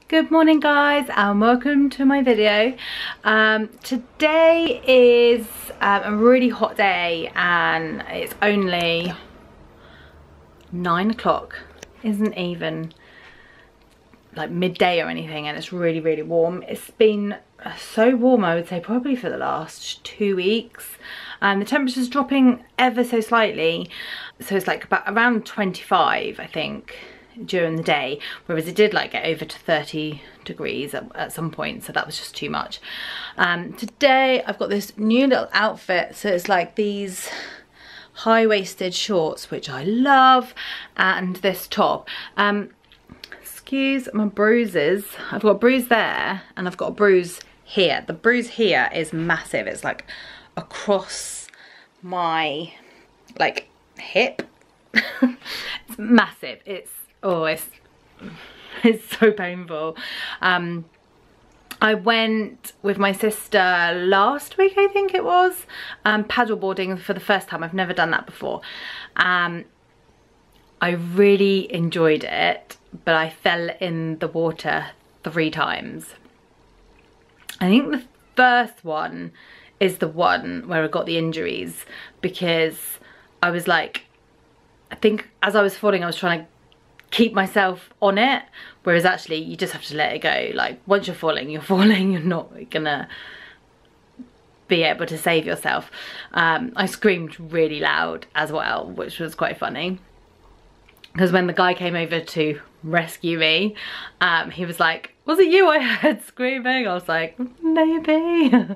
Good morning guys and welcome to my video. Today is a really hot day and it's only 9 o'clock. Isn't even like midday or anything, and it's really warm. It's been so warm, I would say probably for the last 2 weeks. The temperature's dropping ever so slightly, so it's like about around 25 I think during the day, whereas it did like get over to 30 degrees at some point, so that was just too much. Today I've got this new little outfit, so it's like these high-waisted shorts which I love, and this top. Excuse my bruises. I've got a bruise there and I've got a bruise here. The bruise here is massive. It's like across my like hip. It's massive. It's so painful. I went with my sister last week, I think it was, paddleboarding for the first time. I've never done that before. I really enjoyed it, but I fell in the water 3 times. I think the first one is the one where I got the injuries, because I was like, I think as I was falling I was trying to keep myself on it, whereas actually you just have to let it go. Like once you're falling, you're not gonna be able to save yourself. I screamed really loud as well, which was quite funny, because when the guy came over to rescue me, he was like, was it you I heard screaming? I was like, maybe.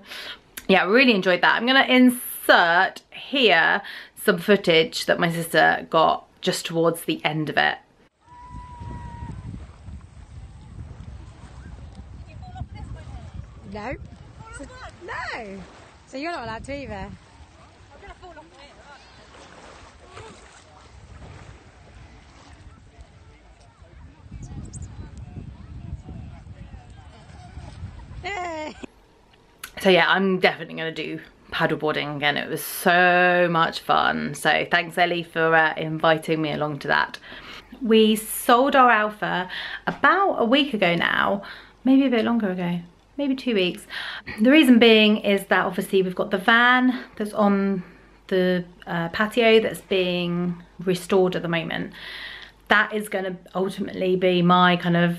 Yeah, I really enjoyed that. I'm gonna insert here some footage that my sister got just towards the end of it. No. No. So you're not allowed to either. I'm gonna fall off here. Hey. So yeah, I'm definitely gonna do paddleboarding again. It was so much fun. So thanks Ellie for inviting me along to that. We sold our Alpha about a week ago now, maybe a bit longer ago. Maybe 2 weeks. The reason being is that obviously we've got the van that's on the patio that's being restored at the moment. That is going to ultimately be my kind of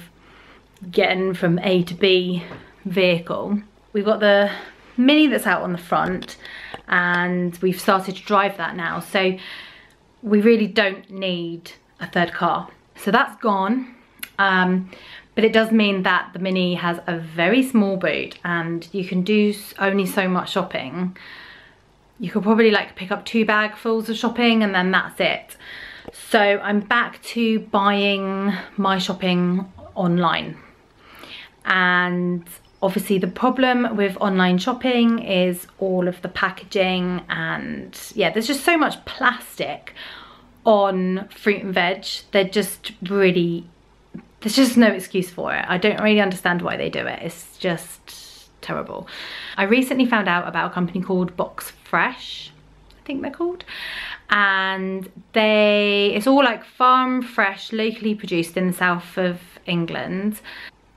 getting from A to B vehicle. We've got the Mini that's out on the front and we've started to drive that now. So we really don't need a third car. So that's gone. But it does mean that the Mini has a very small boot and you can do only so much shopping. You could probably like pick up 2 bagfuls of shopping and then that's it. So I'm back to buying my shopping online. And obviously the problem with online shopping is all of the packaging, and yeah, there's just so much plastic on fruit and veg. They're just really, there's just no excuse for it. I don't really understand why they do it. It's just terrible. I recently found out about a company called Box Fresh, I think they're called. And it's all like farm fresh, locally produced in the south of England.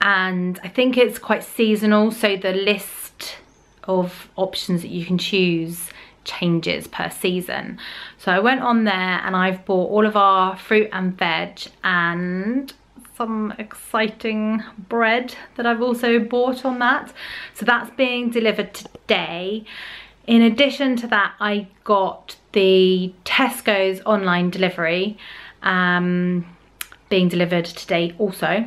And I think it's quite seasonal, so the list of options that you can choose changes per season. So I went on there and I've bought all of our fruit and veg and some exciting bread that I've also bought on that. So that's being delivered today. In addition to that, I got the Tesco's online delivery being delivered today also.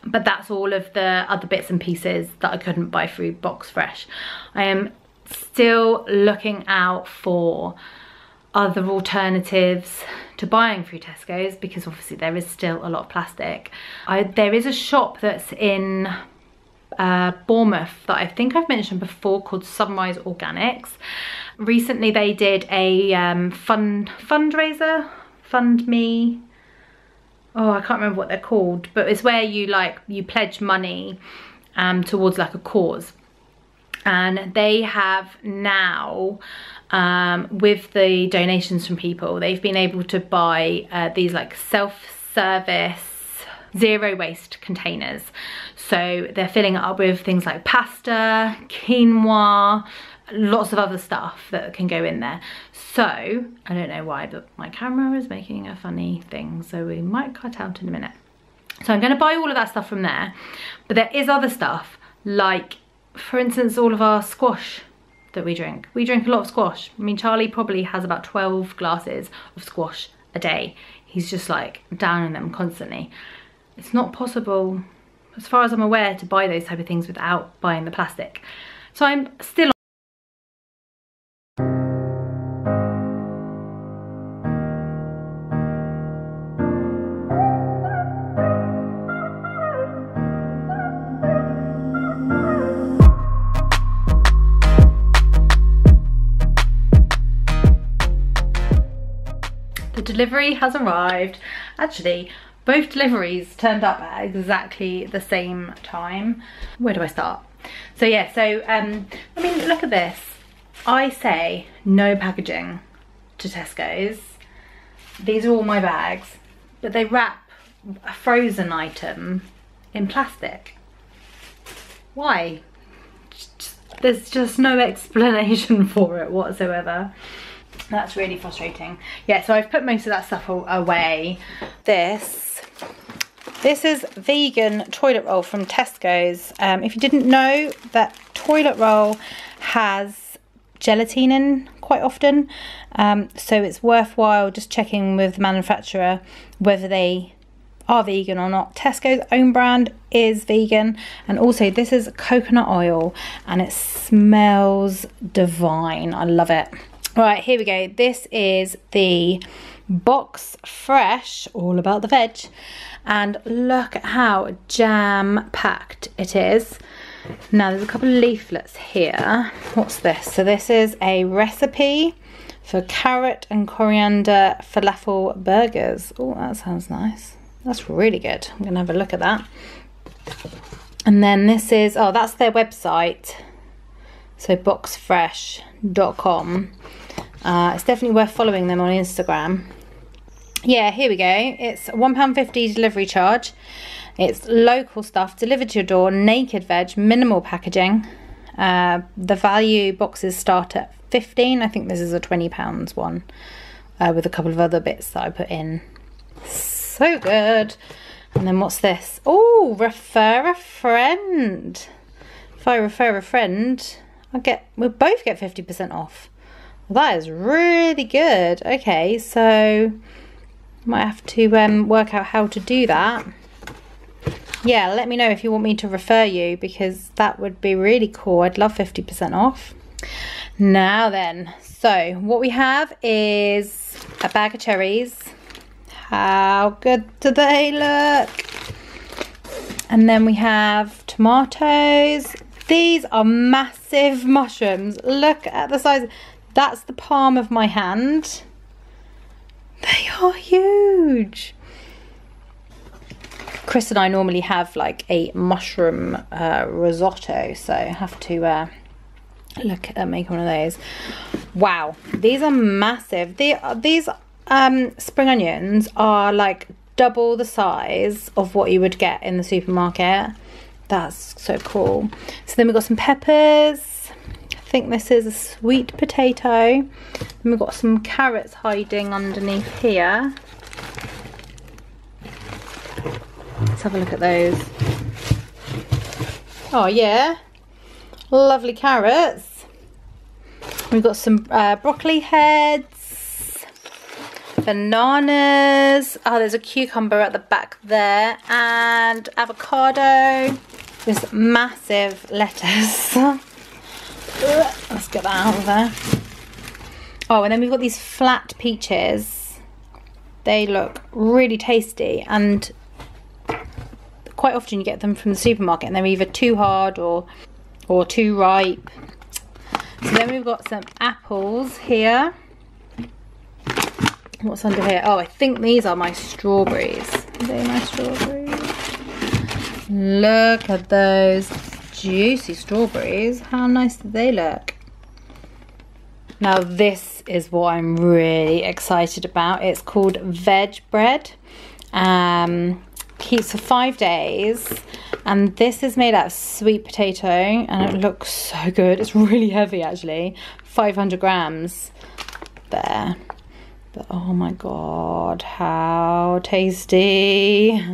But that's all of the other bits and pieces that I couldn't buy through Box Fresh. I am still looking out for other alternatives to buying through Tesco's, because obviously there is still a lot of plastic. There is a shop that's in Bournemouth that I think I've mentioned before called Sunrise Organics. Recently they did a fundraiser, Fund Me. Oh, I can't remember what they're called, but it's where you pledge money towards like a cause. And they have now, with the donations from people, they've been able to buy these like self-service zero waste containers. So they're filling it up with things like pasta, quinoa, lots of other stuff that can go in there. So I don't know why, but my camera is making a funny thing, so we might cut out in a minute. So I'm going to buy all of that stuff from there, but there is other stuff, like for instance all of our squash that we drink. We drink a lot of squash. I mean, Charlie probably has about 12 glasses of squash a day. He's just like downing them constantly. It's not possible, as far as I'm aware, to buy those type of things without buying the plastic. So I'm still the delivery has arrived. Actually, both deliveries turned up at exactly the same time. Where do I start? So yeah, so I mean, look at this. I say no packaging to Tesco's. These are all my bags, but they wrap a frozen item in plastic. Why? There's just no explanation for it whatsoever. That's really frustrating. Yeah, so I've put most of that stuff away. This is vegan toilet roll from Tesco's. If you didn't know, that toilet roll has gelatin in quite often. So it's worthwhile just checking with the manufacturer whether they are vegan or not. Tesco's own brand is vegan, and also this is coconut oil and it smells divine. I love it. Right, here we go. This is the Box Fresh, all about the veg, and look at how jam-packed it is. Now there's a couple of leaflets here. What's this? So this is a recipe for carrot and coriander falafel burgers. Oh, that sounds nice. That's really good. I'm gonna have a look at that. And then this is, oh, that's their website. So boxfresh.com. It's definitely worth following them on Instagram. Yeah, here we go. It's £1.50 delivery charge. It's local stuff delivered to your door, naked veg, minimal packaging. The value boxes start at 15. I think this is a £20 one, with a couple of other bits that I put in. So good. And then what's this? Oh, refer a friend. If I refer a friend, we'll both get 50% off. Well, that is really good. Okay, so might have to work out how to do that. Yeah, let me know if you want me to refer you, because that would be really cool. I'd love 50% off. Now then, so what we have is a bag of cherries. How good do they look? And then we have tomatoes. These are massive mushrooms. Look at the size. That's the palm of my hand. They are huge. Chris and I normally have like a mushroom risotto, so I have to look at making one of those. Wow, these are massive. These spring onions are like double the size of what you would get in the supermarket. That's so cool. So then we've got some peppers. I think this is a sweet potato. And we've got some carrots hiding underneath here. Let's have a look at those. Oh yeah, lovely carrots. We've got some broccoli heads, bananas. Oh, there's a cucumber at the back there, and avocado. This massive lettuce. Let's get that out of there. Oh, and then we've got these flat peaches. They look really tasty, and quite often you get them from the supermarket and they're either too hard or too ripe. So then we've got some apples here. What's under here? Oh, I think these are my strawberries. Are they my strawberries? Look at those juicy strawberries. How nice do they look? Now this is what I'm really excited about. It's called veg bread. keeps for 5 days. And this is made out of sweet potato and it looks so good. It's really heavy actually, 500 grams there. But oh my God, how tasty.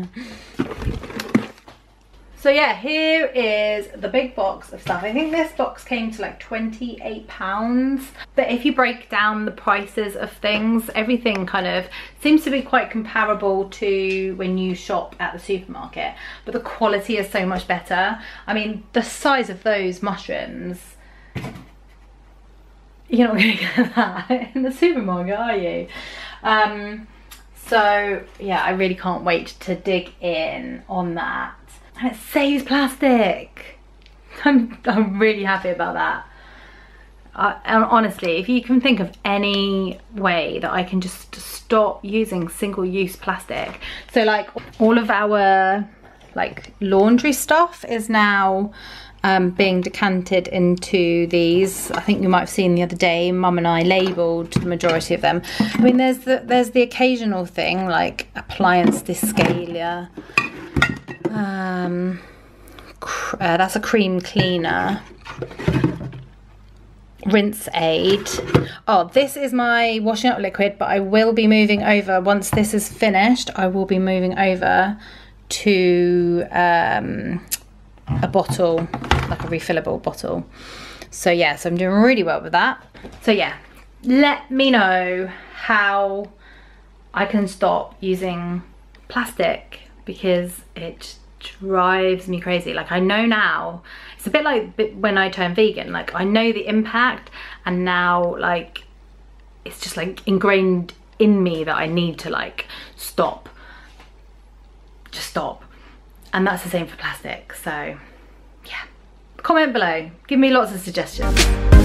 So yeah, here is the big box of stuff. I think this box came to like £28. But if you break down the prices of things, everything kind of seems to be quite comparable to when you shop at the supermarket. But the quality is so much better. I mean, the size of those mushrooms, you're not gonna get that in the supermarket, are you? So yeah, I really can't wait to dig in on that. And it saves plastic. I'm really happy about that. And honestly, if you can think of any way that I can just stop using single-use plastic. So like all of our like laundry stuff is now being decanted into these. I think you might have seen the other day, Mum and I labelled the majority of them. I mean, there's the occasional thing like appliance descaler. That's a cream cleaner. Rinse Aid. Oh, this is my washing up liquid, but I will be moving over, once this is finished, I will be moving over to a bottle, like a refillable bottle. So yeah, so I'm doing really well with that. So yeah, let me know how I can stop using plastic, because it drives me crazy. Like I know now, it's a bit like when I turned vegan, like I know the impact, and now like it's just like ingrained in me that I need to like stop, just stop. And that's the same for plastic. So yeah, comment below, give me lots of suggestions.